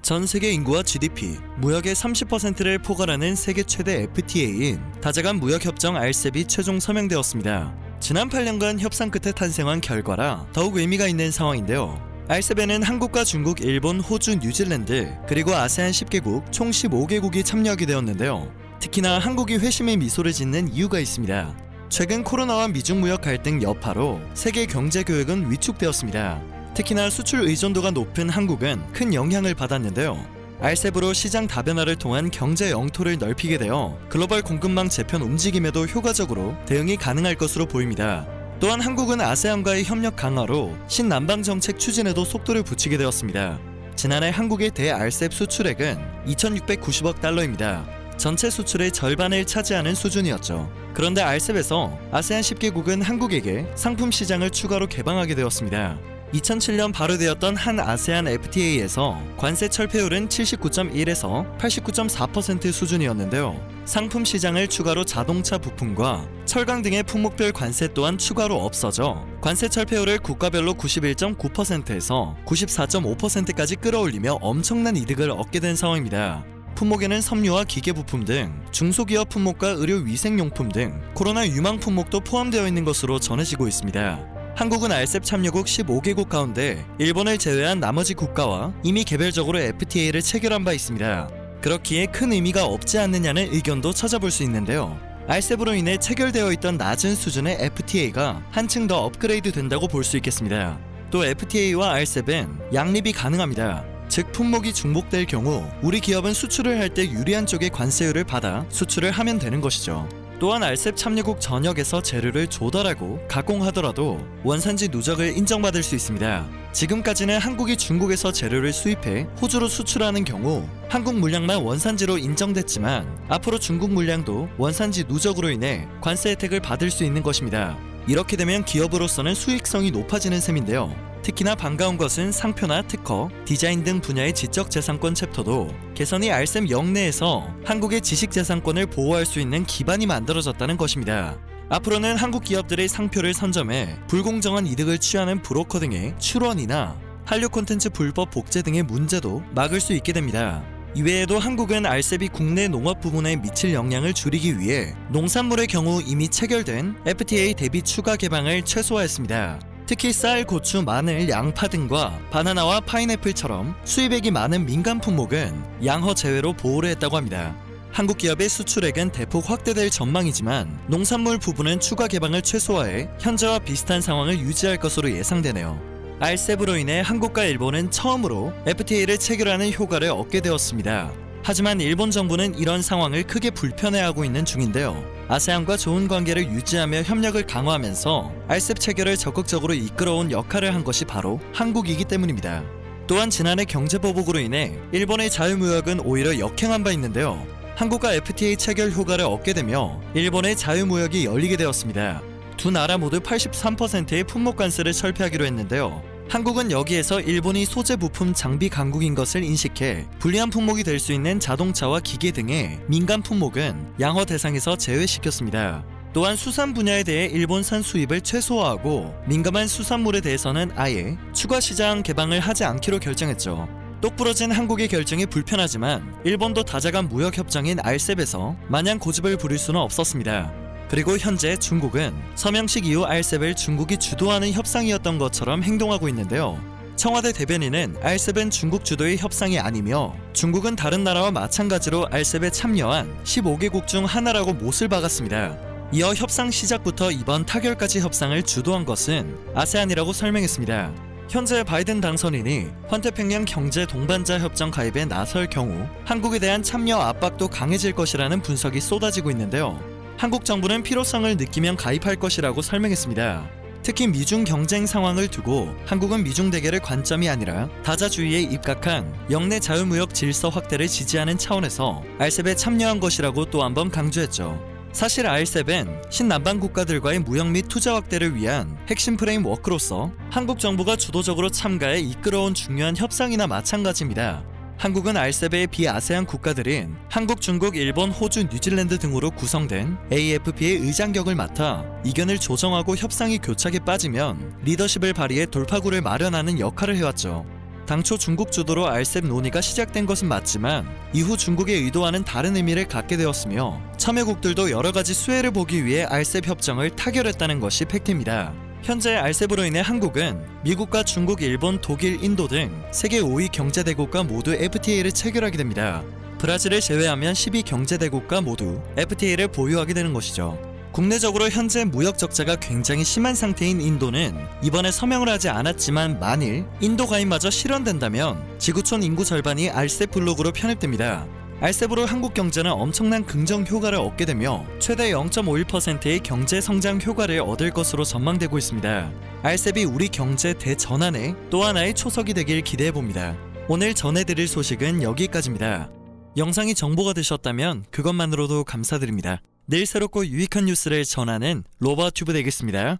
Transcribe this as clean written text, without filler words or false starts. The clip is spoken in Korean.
전 세계 인구와 GDP, 무역의 30%를 포괄하는 세계 최대 FTA인 다자간 무역협정 RCEP이 최종 서명되었습니다. 지난 8년간 협상 끝에 탄생한 결과라 더욱 의미가 있는 상황인데요. RCEP에는 한국과 중국, 일본, 호주, 뉴질랜드, 그리고 아세안 10개국 총 15개국이 참여하게 되었는데요. 특히나 한국이 회심의 미소를 짓는 이유가 있습니다. 최근 코로나와 미중 무역 갈등 여파로 세계 경제 교역은 위축되었습니다. 특히나 수출 의존도가 높은 한국은 큰 영향을 받았는데요. RCEP으로 시장 다변화를 통한 경제 영토를 넓히게 되어 글로벌 공급망 재편 움직임에도 효과적으로 대응이 가능할 것으로 보입니다. 또한 한국은 아세안과의 협력 강화로 신남방 정책 추진에도 속도를 붙이게 되었습니다. 지난해 한국의 대-RCEP 수출액은 2,690억 달러입니다. 전체 수출의 절반을 차지하는 수준이었죠. 그런데 RCEP에서 아세안 10개국은 한국에게 상품 시장을 추가로 개방하게 되었습니다. 2007년 발효되었던 한 아세안 FTA에서 관세 철폐율은 79.1에서 89.4% 수준이었는데요. 상품 시장을 추가로 자동차 부품과 철강 등의 품목별 관세 또한 추가로 없어져 관세 철폐율을 국가별로 91.9%에서 94.5%까지 끌어올리며 엄청난 이득을 얻게 된 상황입니다. 품목에는 섬유와 기계부품 등 중소기업 품목과 의료위생용품 등 코로나 유망 품목도 포함되어 있는 것으로 전해지고 있습니다. 한국은 RCEP 참여국 15개국 가운데 일본을 제외한 나머지 국가와 이미 개별적으로 FTA를 체결한 바 있습니다. 그렇기에 큰 의미가 없지 않느냐는 의견도 찾아볼 수 있는데요. RCEP으로 인해 체결되어 있던 낮은 수준의 FTA가 한층 더 업그레이드 된다고 볼 수 있겠습니다. 또 FTA와 RCEP은 양립이 가능합니다. 즉 품목이 중복될 경우 우리 기업은 수출을 할 때 유리한 쪽의 관세율을 받아 수출을 하면 되는 것이죠. 또한 RCEP 참여국 전역에서 재료를 조달하고 가공하더라도 원산지 누적을 인정받을 수 있습니다. 지금까지는 한국이 중국에서 재료를 수입해 호주로 수출하는 경우 한국 물량만 원산지로 인정됐지만 앞으로 중국 물량도 원산지 누적으로 인해 관세 혜택을 받을 수 있는 것입니다. 이렇게 되면 기업으로서는 수익성이 높아지는 셈인데요. 특히나 반가운 것은 상표나 특허, 디자인 등 분야의 지적재산권 챕터도 개선이 RCEP 영내에서 한국의 지식재산권을 보호할 수 있는 기반이 만들어졌다는 것입니다. 앞으로는 한국 기업들의 상표를 선점해 불공정한 이득을 취하는 브로커 등의 출원이나 한류 콘텐츠 불법 복제 등의 문제도 막을 수 있게 됩니다. 이외에도 한국은 RCEP이 국내 농업 부문에 미칠 영향을 줄이기 위해 농산물의 경우 이미 체결된 FTA 대비 추가 개방을 최소화했습니다. 특히 쌀, 고추, 마늘, 양파 등과 바나나와 파인애플처럼 수입액이 많은 민간 품목은 양허 제외로 보호를 했다고 합니다. 한국 기업의 수출액은 대폭 확대될 전망이지만 농산물 부분은 추가 개방을 최소화해 현재와 비슷한 상황을 유지할 것으로 예상되네요. RCEP으로 인해 한국과 일본은 처음으로 FTA를 체결하는 효과를 얻게 되었습니다. 하지만 일본 정부는 이런 상황을 크게 불편해하고 있는 중인데요. 아세안과 좋은 관계를 유지하며 협력을 강화하면서 RCEP 체결을 적극적으로 이끌어온 역할을 한 것이 바로 한국이기 때문입니다. 또한 지난해 경제보복으로 인해 일본의 자유무역은 오히려 역행한 바 있는데요. 한국과 FTA 체결 효과를 얻게 되며 일본의 자유무역이 열리게 되었습니다. 두 나라 모두 83%의 품목 관세를 철폐하기로 했는데요. 한국은 여기에서 일본이 소재 부품 장비 강국인 것을 인식해 불리한 품목이 될 수 있는 자동차와 기계 등의 민간 품목은 양허 대상에서 제외시켰습니다. 또한 수산 분야에 대해 일본산 수입을 최소화하고 민감한 수산물에 대해서는 아예 추가 시장 개방을 하지 않기로 결정했죠. 똑부러진 한국의 결정이 불편하지만 일본도 다자간 무역협정인 RCEP에서 마냥 고집을 부릴 수는 없었습니다. 그리고 현재 중국은 서명식 이후 RCEP을 중국이 주도하는 협상이었던 것처럼 행동하고 있는데요. 청와대 대변인은 RCEP은 중국 주도의 협상이 아니며 중국은 다른 나라와 마찬가지로 RCEP에 참여한 15개국 중 하나라고 못을 박았습니다. 이어 협상 시작부터 이번 타결까지 협상을 주도한 것은 아세안이라고 설명했습니다. 현재 바이든 당선인이 환태평양 경제 동반자 협정 가입에 나설 경우 한국에 대한 참여 압박도 강해질 것이라는 분석이 쏟아지고 있는데요. 한국 정부는 필요성을 느끼면 가입할 것이라고 설명했습니다. 특히 미중 경쟁 상황을 두고 한국은 미중 대결의 관점이 아니라 다자주의에 입각한 영내 자유무역 질서 확대를 지지하는 차원에서 RCEP에 참여한 것이라고 또 한 번 강조했죠. 사실 RCEP은 신남방 국가들과의 무역 및 투자 확대를 위한 핵심 프레임워크로서 한국 정부가 주도적으로 참가해 이끌어온 중요한 협상이나 마찬가지입니다. 한국은 RCEP의 비아세안 국가들인 한국, 중국, 일본, 호주, 뉴질랜드 등으로 구성된 AFP의 의장격을 맡아 이견을 조정하고 협상이 교착에 빠지면 리더십을 발휘해 돌파구를 마련하는 역할을 해왔죠. 당초 중국 주도로 RCEP 논의가 시작된 것은 맞지만 이후 중국의 의도와는 다른 의미를 갖게 되었으며 참여국들도 여러 가지 수혜를 보기 위해 RCEP 협정을 타결했다는 것이 팩트입니다. 현재 RCEP으로 인해 한국은 미국과 중국, 일본, 독일, 인도 등 세계 5위 경제대국과 모두 FTA를 체결하게 됩니다. 브라질을 제외하면 12 경제대국과 모두 FTA를 보유하게 되는 것이죠. 국내적으로 현재 무역 적자가 굉장히 심한 상태인 인도는 이번에 서명을 하지 않았지만 만일 인도 가입마저 실현된다면 지구촌 인구 절반이 RCEP 블록으로 편입됩니다. RCEP으로 한국 경제는 엄청난 긍정 효과를 얻게 되며 최대 0.51%의 경제 성장 효과를 얻을 것으로 전망되고 있습니다. RCEP이 우리 경제 대전환에 또 하나의 초석이 되길 기대해봅니다. 오늘 전해드릴 소식은 여기까지입니다. 영상이 정보가 되셨다면 그것만으로도 감사드립니다. 내일 새롭고 유익한 뉴스를 전하는 로버튜브 되겠습니다.